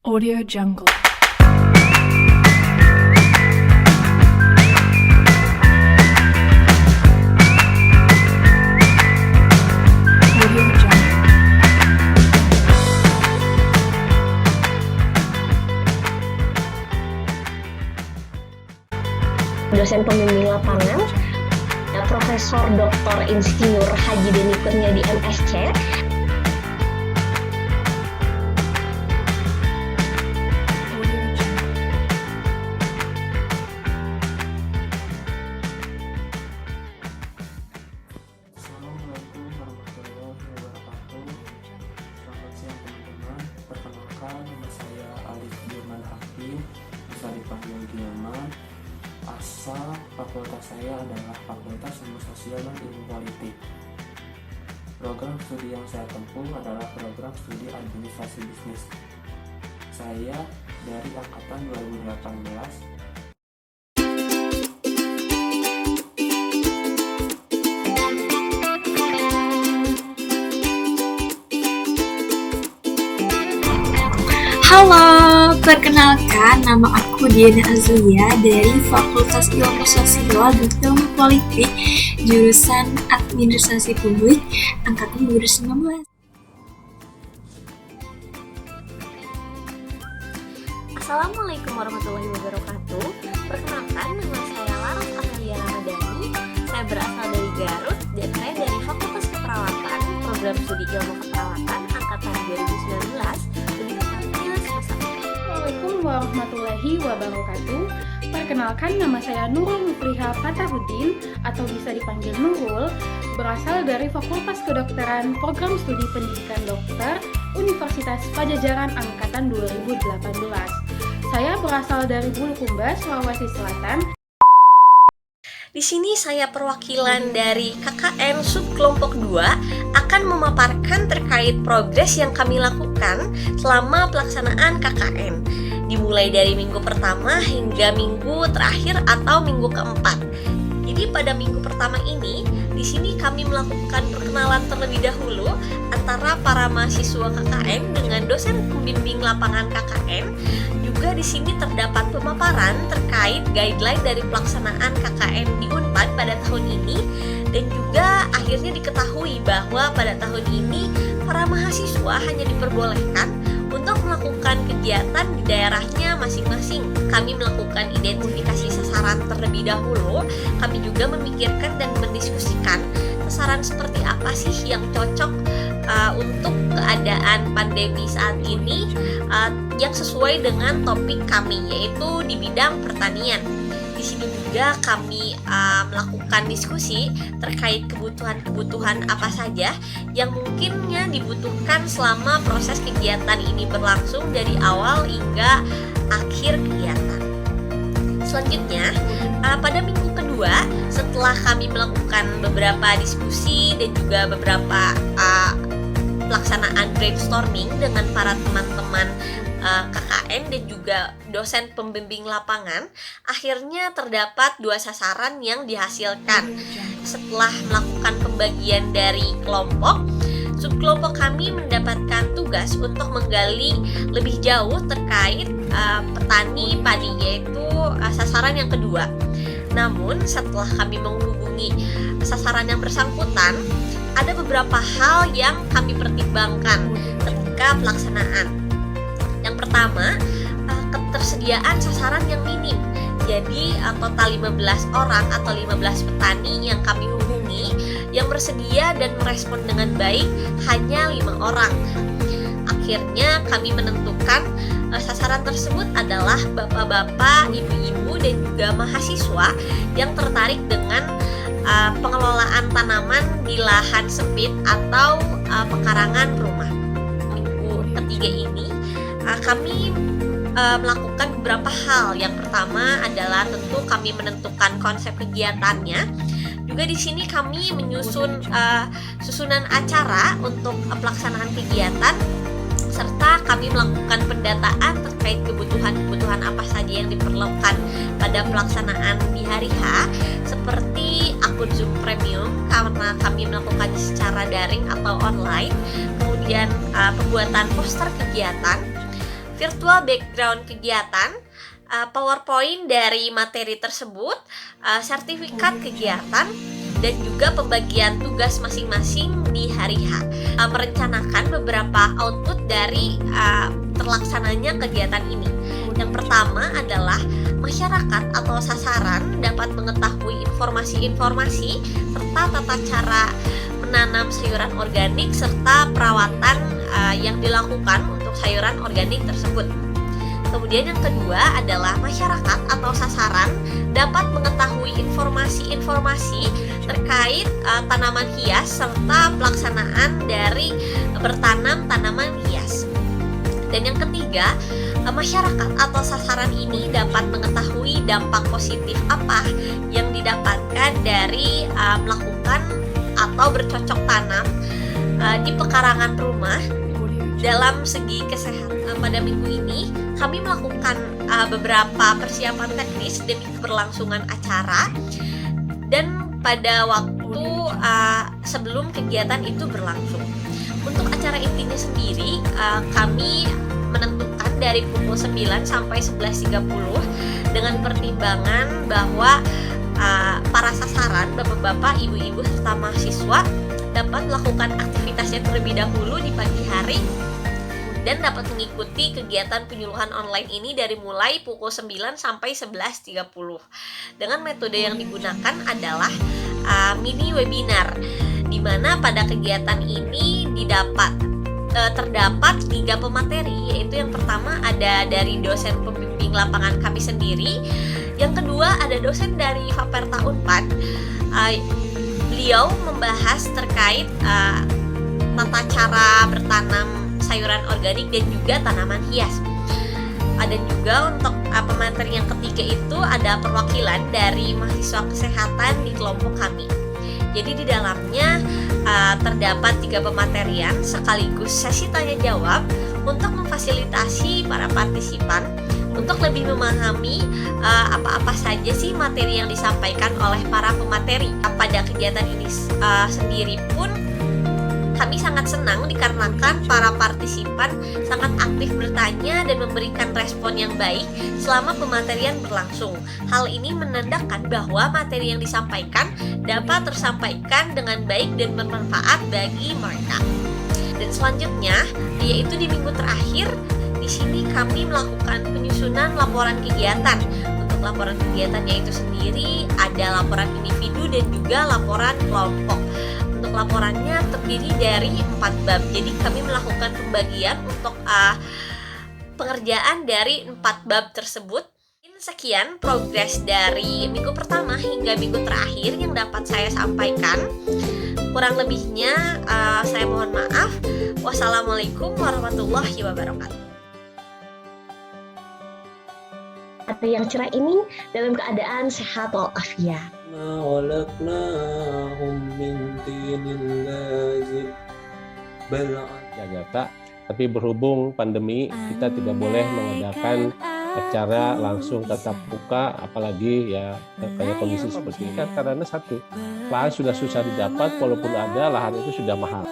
Audio Jungle. Audio Jungle. Dosen pembimbing lapangan, Profesor Dr. Insinyur Haji Deni Kurniadi MSc. Audio Jungle. Assalamualaikum warahmatullahi wabarakatuh. Selamat siang teman-teman. Perkenalkan, nama saya Alif Gilman Hakim, bisa dipanggil Gilman. Asal fakultas saya adalah Fakultas Ilmu Sosial dan Ilmu Politik. Program studi yang saya tempuh adalah program studi administrasi bisnis. Saya dari angkatan 2018. Halo, perkenalkan nama aku Diana Azulia dari Fakultas Ilmu Sosial dan Ilmu Politik, jurusan Administrasi Publik, angkatan 2019. Assalamualaikum warahmatullahi wabarakatuh. Perkenalkan, nama saya Laras Amelia Ramadhani. Saya berasal dari Garut dan saya dari Fakultas Keperawatan, program studi ilmu keperawatan angkatan 2019. Lebih tepatnya semester. Assalamualaikum warahmatullahi wabarakatuh. Perkenalkan, nama saya Nurul Mufliha Fatahudin atau bisa dipanggil Nurul, berasal dari Fakultas Kedokteran Program Studi Pendidikan Dokter Universitas Pajajaran angkatan 2018. Saya berasal dari Bulukumba, Sulawesi Selatan. Di sini saya perwakilan dari KKN Subkelompok 2 akan memaparkan terkait progres yang kami lakukan selama pelaksanaan KKN, dimulai dari minggu pertama hingga minggu terakhir atau minggu keempat. Jadi pada minggu pertama ini, di sini kami melakukan perkenalan terlebih dahulu antara para mahasiswa KKN dengan dosen pembimbing lapangan KKN. Juga di sini terdapat pemaparan terkait guideline dari pelaksanaan KKN di Unpad pada tahun ini, dan juga akhirnya diketahui bahwa pada tahun ini para mahasiswa hanya diperbolehkan untuk melakukan kegiatan di daerahnya masing-masing. Kami melakukan identifikasi sasaran terlebih dahulu. Kami juga memikirkan dan mendiskusikan sasaran seperti apa sih yang cocok untuk keadaan pandemi saat ini, yang sesuai dengan topik kami, yaitu di bidang pertanian. Di sini juga kami melakukan diskusi terkait kebutuhan-kebutuhan apa saja yang mungkinnya dibutuhkan selama proses kegiatan ini berlangsung dari awal hingga akhir kegiatan. Selanjutnya, pada minggu kedua, setelah kami melakukan beberapa diskusi dan juga beberapa pelaksanaan brainstorming dengan para teman-teman KKN dan juga dosen pembimbing lapangan, akhirnya terdapat 2 sasaran yang dihasilkan. Setelah melakukan pembagian dari kelompok, subkelompok kami mendapatkan tugas untuk menggali lebih jauh terkait petani padi, yaitu sasaran yang kedua. Namun setelah kami menghubungi sasaran yang bersangkutan, ada beberapa hal yang kami pertimbangkan ketika pelaksanaan. Yang pertama, ketersediaan sasaran yang minim. Jadi total 15 orang atau 15 petani yang kami hubungi yang bersedia dan merespon dengan baik hanya 5 orang. Akhirnya kami menentukan sasaran tersebut adalah bapak-bapak, ibu-ibu, dan juga mahasiswa yang tertarik dengan pengelolaan tanaman di lahan sempit atau pekarangan rumah. Minggu ketiga ini kami melakukan beberapa hal. Yang pertama adalah tentu kami menentukan konsep kegiatannya. Juga di sini kami menyusun susunan acara untuk pelaksanaan kegiatan, serta kami melakukan pendataan terkait kebutuhan-kebutuhan apa saja yang diperlukan pada pelaksanaan di hari H, seperti akun Zoom Premium karena kami melakukannya secara daring atau online, kemudian pembuatan poster kegiatan, virtual background kegiatan, PowerPoint dari materi tersebut, sertifikat kegiatan, dan juga pembagian tugas masing-masing di hari H. Merencanakan beberapa output dari terlaksananya kegiatan ini. Yang pertama adalah masyarakat atau sasaran dapat mengetahui informasi-informasi serta tata cara menanam sayuran organik serta perawatan yang dilakukan untuk sayuran organik tersebut. Kemudian yang kedua adalah masyarakat atau sasaran dapat mengetahui informasi-informasi terkait tanaman hias serta pelaksanaan dari bertanam tanaman hias. Dan yang ketiga, masyarakat atau sasaran ini dapat mengetahui dampak positif apa yang didapatkan dari melakukan atau bercocok tanam di pekarangan rumah dalam segi kesehatan. Pada minggu ini kami melakukan beberapa persiapan teknis demi keberlangsungan acara dan pada waktu sebelum kegiatan itu berlangsung. Untuk acara intinya sendiri, kami menentukan dari pukul 9 sampai 11.30 dengan pertimbangan bahwa para sasaran, bapak-bapak, ibu-ibu, serta mahasiswa dapat melakukan aktivitasnya terlebih dahulu di pagi hari dan dapat mengikuti kegiatan penyuluhan online ini dari mulai pukul 9 sampai 11.30. Dengan metode yang digunakan adalah mini webinar, di mana pada kegiatan ini terdapat 3 pemateri, yaitu yang pertama ada dari dosen pembimbing lapangan kami sendiri, yang kedua ada dosen dari Faperta Unpad. Beliau membahas terkait tata cara bertanam sayuran organik dan juga tanaman hias. Dan juga untuk pemateri yang ketiga itu ada perwakilan dari mahasiswa kesehatan di kelompok kami. Jadi di dalamnya terdapat 3 pematerian sekaligus sesi tanya jawab untuk memfasilitasi para partisipan untuk lebih memahami apa-apa saja sih materi yang disampaikan oleh para pemateri. Pada kegiatan ini sendiri pun kami sangat senang dikarenakan para partisipan sangat aktif bertanya dan memberikan respon yang baik selama pematerian berlangsung. Hal ini menandakan bahwa materi yang disampaikan dapat tersampaikan dengan baik dan bermanfaat bagi mereka. Dan selanjutnya, yaitu di minggu terakhir, di sini kami melakukan penyusunan laporan kegiatan. Untuk laporan kegiatannya itu sendiri ada laporan individu dan juga laporan kelompok. Untuk laporannya terdiri dari 4 bab. Jadi kami melakukan pembagian untuk pengerjaan dari 4 bab tersebut. Sekian progres dari minggu pertama hingga minggu terakhir yang dapat saya sampaikan. Kurang lebihnya saya mohon maaf. Wassalamualaikum warahmatullahi wabarakatuh. Atau yang cerah ini dalam keadaan sehat walafiat. Jakarta, tapi berhubung pandemi kita tidak boleh mengadakan acara langsung tatap muka, apalagi ya kayak kondisi seperti ini kan, karena satu, lahan sudah susah didapat, walaupun ada lahan itu sudah mahal.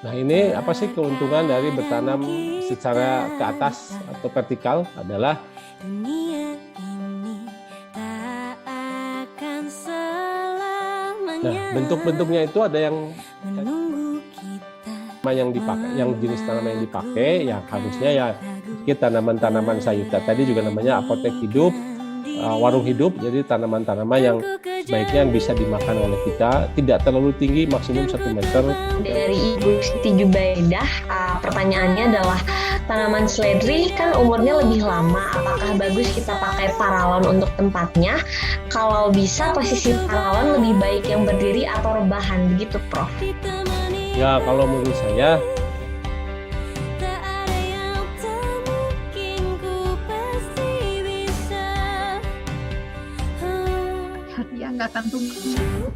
Nah, ini apa sih keuntungan dari bertanam secara ke atas atau vertikal adalah bentuk-bentuknya itu ada yang dipakai, yang jenis tanaman yang dipakai, yang harusnya ya kita tanaman-tanaman sayur tadi juga namanya apotek hidup, warung hidup. Jadi tanaman-tanaman yang sebaiknya bisa dimakan oleh kita, tidak terlalu tinggi, maksimum 1 meter. Dari Ibu Siti Jubaidah, pertanyaannya adalah tanaman seledri kan umurnya lebih lama, apakah bagus kita pakai paralon untuk tempatnya? Kalau bisa posisi paralon lebih baik yang berdiri atau rebahan, begitu Prof? Ya, kalau menurut saya dia nggak akan tumbuh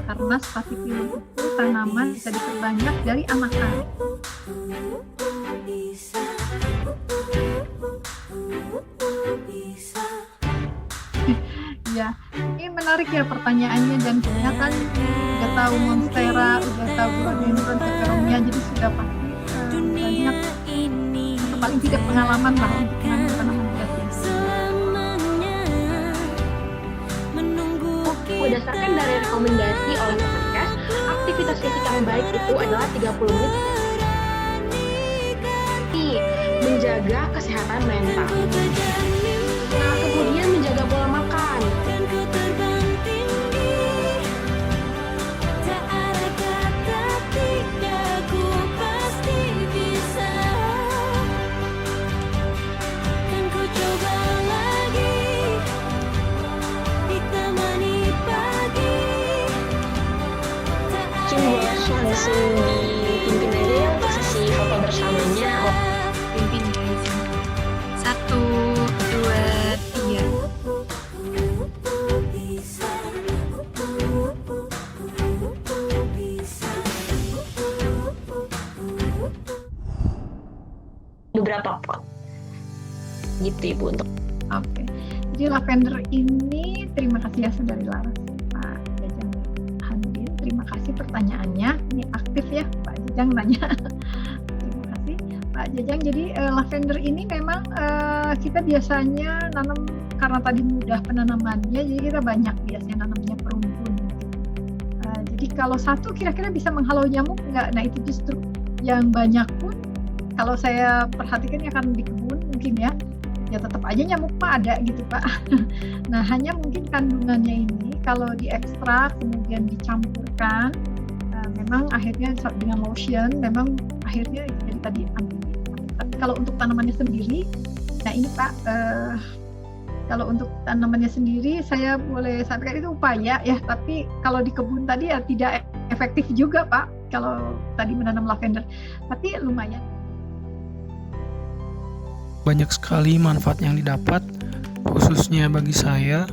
karena spathiculum itu tanaman bisa diperbanyak dari anakan. Ya, ini menarik ya pertanyaannya, dan kita kan udah tahu monstera, udah tahu rhododendron peperomia, jadi sudah pasti banyak atau paling tidak pengalaman lah untuk menanam tanaman hias ini. Berdasarkan dari rekomendasi oleh Kemenkes, aktivitas fisik yang baik itu adalah 30 menit. Menjaga kesehatan mental. Nah, kemudian menjaga pola makan. Langsung dipimpin aja ya untuk sesi foto bersamanya. Pimpin guys. 1, 2, 3. Beberapa pot gitu Ibu untuk Oke. Jadi lavender ini terima kasih ya Saudari Laras, Pak Jajang Handin. Terima kasih pertanyaannya. Ini aktif ya Pak Jajang nanya. Terima kasih Pak Jajang. Jadi lavender ini memang kita biasanya nanam karena tadi mudah penanamannya, jadi kita banyak biasanya nanamnya perumbun. Jadi kalau satu kira-kira bisa menghalau nyamuk nggak? Nah itu justru yang banyak pun kalau saya perhatikan ya kan di kebun mungkin ya tetap aja nyamuk mah ada gitu Pak. Nah hanya mungkin kandungannya ini kalau diekstrak kemudian dicampurkan memang akhirnya dengan lotion memang akhirnya jadi tadi anti. Tapi kalau untuk tanamannya sendiri, nah ini Pak kalau untuk tanamannya sendiri saya boleh sampaikan itu upaya ya, tapi kalau di kebun tadi ya tidak efektif juga Pak kalau tadi menanam lavender, tapi lumayan. Banyak sekali manfaat yang didapat, khususnya bagi saya,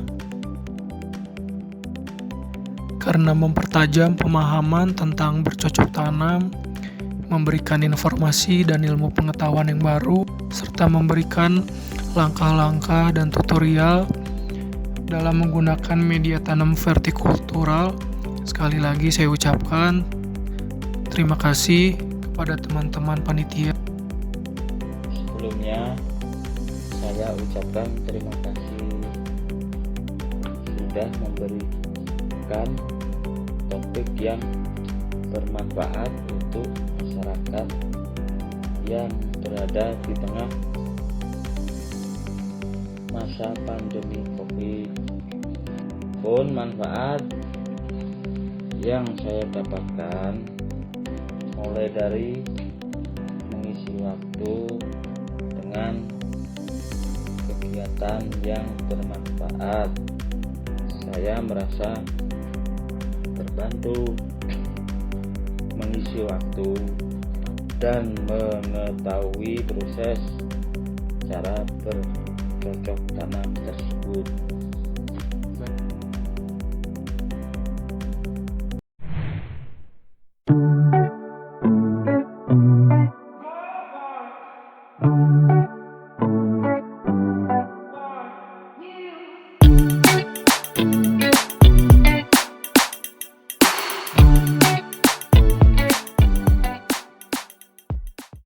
karena mempertajam pemahaman tentang bercocok tanam, memberikan informasi dan ilmu pengetahuan yang baru, serta memberikan langkah-langkah dan tutorial dalam menggunakan media tanam vertikultural. Sekali lagi saya ucapkan terima kasih kepada teman-teman panitia. Sebelumnya saya ucapkan terima kasih sudah memberikan topik yang bermanfaat untuk masyarakat yang berada di tengah masa pandemi Covid. Pun manfaat yang saya dapatkan mulai dari mengisi waktu dengan kegiatan yang bermanfaat, saya merasa terbantu mengisi waktu dan mengetahui proses cara bercocok tanam tersebut.